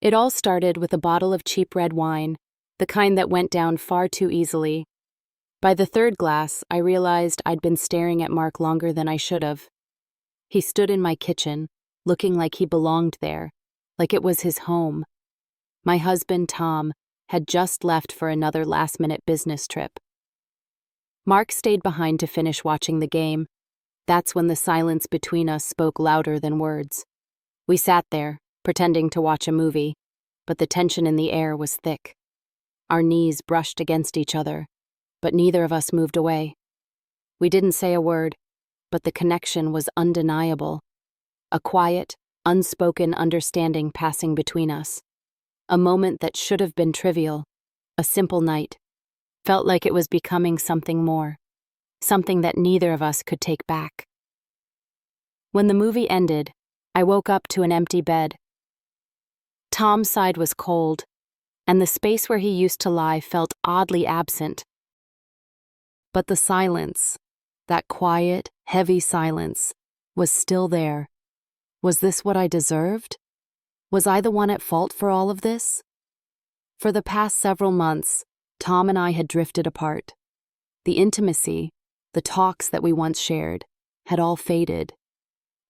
It all started with a bottle of cheap red wine, the kind that went down far too easily. By the third glass, I realized I'd been staring at Mark longer than I should have. He stood in my kitchen, looking like he belonged there, like it was his home. My husband, Tom, had just left for another last-minute business trip. Mark stayed behind to finish watching the game. That's when the silence between us spoke louder than words. We sat there, pretending to watch a movie, but the tension in the air was thick. Our knees brushed against each other, but neither of us moved away. We didn't say a word, but the connection was undeniable. A quiet, unspoken understanding passing between us. A moment that should have been trivial, a simple night, felt like it was becoming something more, something that neither of us could take back. When the movie ended, I woke up to an empty bed. Tom's side was cold, and the space where he used to lie felt oddly absent. But the silence, that quiet, heavy silence, was still there. Was this what I deserved? Was I the one at fault for all of this? For the past several months, Tom and I had drifted apart. The intimacy, the talks that we once shared, had all faded.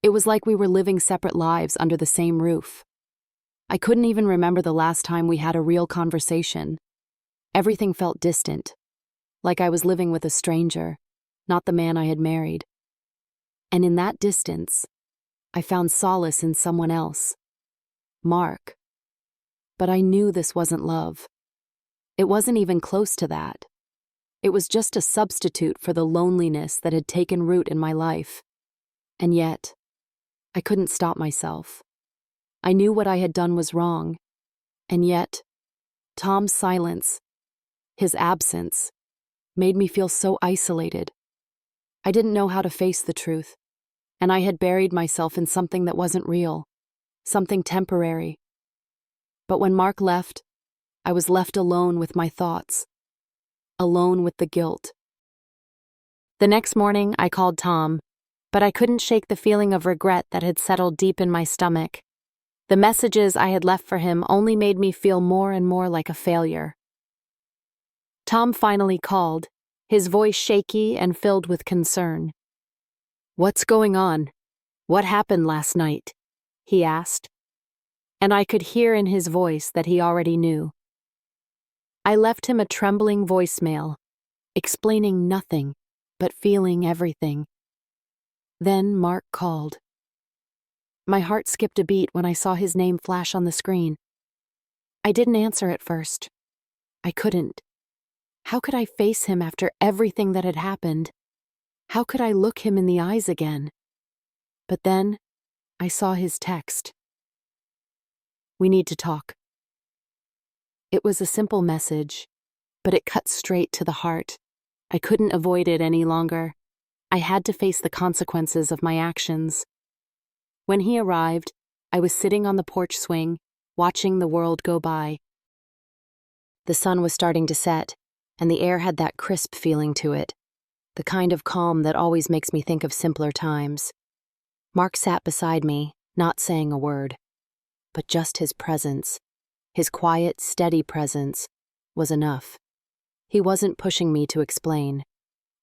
It was like we were living separate lives under the same roof. I couldn't even remember the last time we had a real conversation. Everything felt distant, like I was living with a stranger, not the man I had married. And in that distance, I found solace in someone else, Mark. But I knew this wasn't love. It wasn't even close to that. It was just a substitute for the loneliness that had taken root in my life. And yet, I couldn't stop myself. I knew what I had done was wrong. And yet, Tom's silence, his absence, made me feel so isolated. I didn't know how to face the truth, and I had buried myself in something that wasn't real, something temporary. But when Mark left, I was left alone with my thoughts, alone with the guilt. The next morning, I called Tom, but I couldn't shake the feeling of regret that had settled deep in my stomach. The messages I had left for him only made me feel more and more like a failure. Tom finally called, his voice shaky and filled with concern. "What's going on? What happened last night?" he asked. And I could hear in his voice that he already knew. I left him a trembling voicemail, explaining nothing, but feeling everything. Then Mark called. My heart skipped a beat when I saw his name flash on the screen. I didn't answer at first. I couldn't. How could I face him after everything that had happened? How could I look him in the eyes again? But then, I saw his text. "We need to talk." It was a simple message, but it cut straight to the heart. I couldn't avoid it any longer. I had to face the consequences of my actions. When he arrived, I was sitting on the porch swing, watching the world go by. The sun was starting to set, and the air had that crisp feeling to it, the kind of calm that always makes me think of simpler times. Mark sat beside me, not saying a word, but just his presence, his quiet, steady presence, was enough. He wasn't pushing me to explain.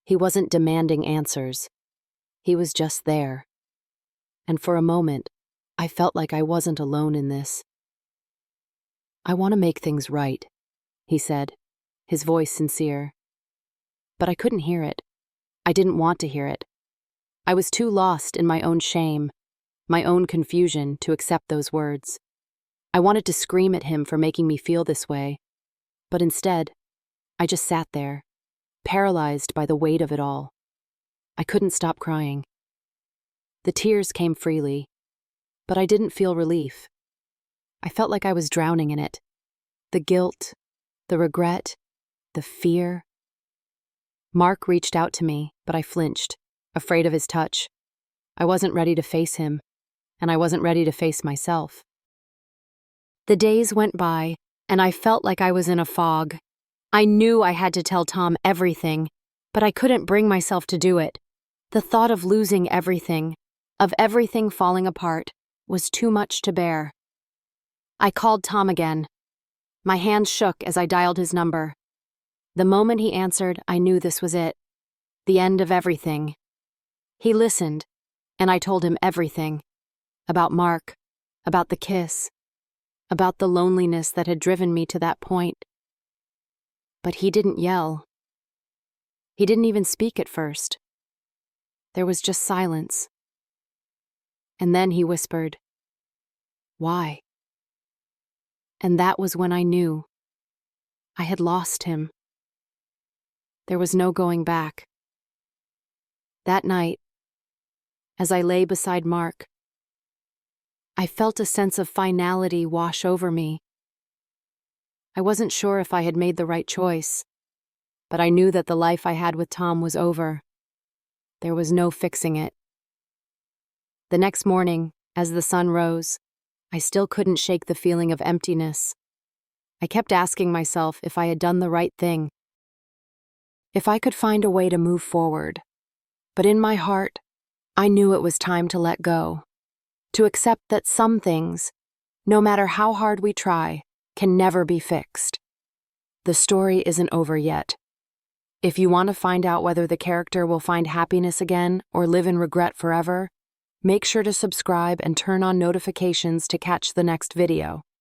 He wasn't demanding answers. He was just there. And for a moment, I felt like I wasn't alone in this. "I want to make things right," he said, his voice sincere. But I couldn't hear it. I didn't want to hear it. I was too lost in my own shame, my own confusion, to accept those words. I wanted to scream at him for making me feel this way, but instead, I just sat there, paralyzed by the weight of it all. I couldn't stop crying. The tears came freely, but I didn't feel relief. I felt like I was drowning in it. The guilt, the regret, the fear. Mark reached out to me, but I flinched, afraid of his touch. I wasn't ready to face him, and I wasn't ready to face myself. The days went by, and I felt like I was in a fog. I knew I had to tell Tom everything, but I couldn't bring myself to do it. The thought of losing everything, of everything falling apart, was too much to bear. I called Tom again. My hands shook as I dialed his number. The moment he answered, I knew this was it. The end of everything. He listened, and I told him everything. About Mark, about the kiss, about the loneliness that had driven me to that point. But he didn't yell. He didn't even speak at first. There was just silence. And then he whispered, "Why?" And that was when I knew. I had lost him. There was no going back. That night, as I lay beside Mark, I felt a sense of finality wash over me. I wasn't sure if I had made the right choice, but I knew that the life I had with Tom was over. There was no fixing it. The next morning, as the sun rose, I still couldn't shake the feeling of emptiness. I kept asking myself if I had done the right thing, if I could find a way to move forward. But in my heart, I knew it was time to let go, to accept that some things, no matter how hard we try, can never be fixed. The story isn't over yet. If you want to find out whether the character will find happiness again or live in regret forever, make sure to subscribe and turn on notifications to catch the next video.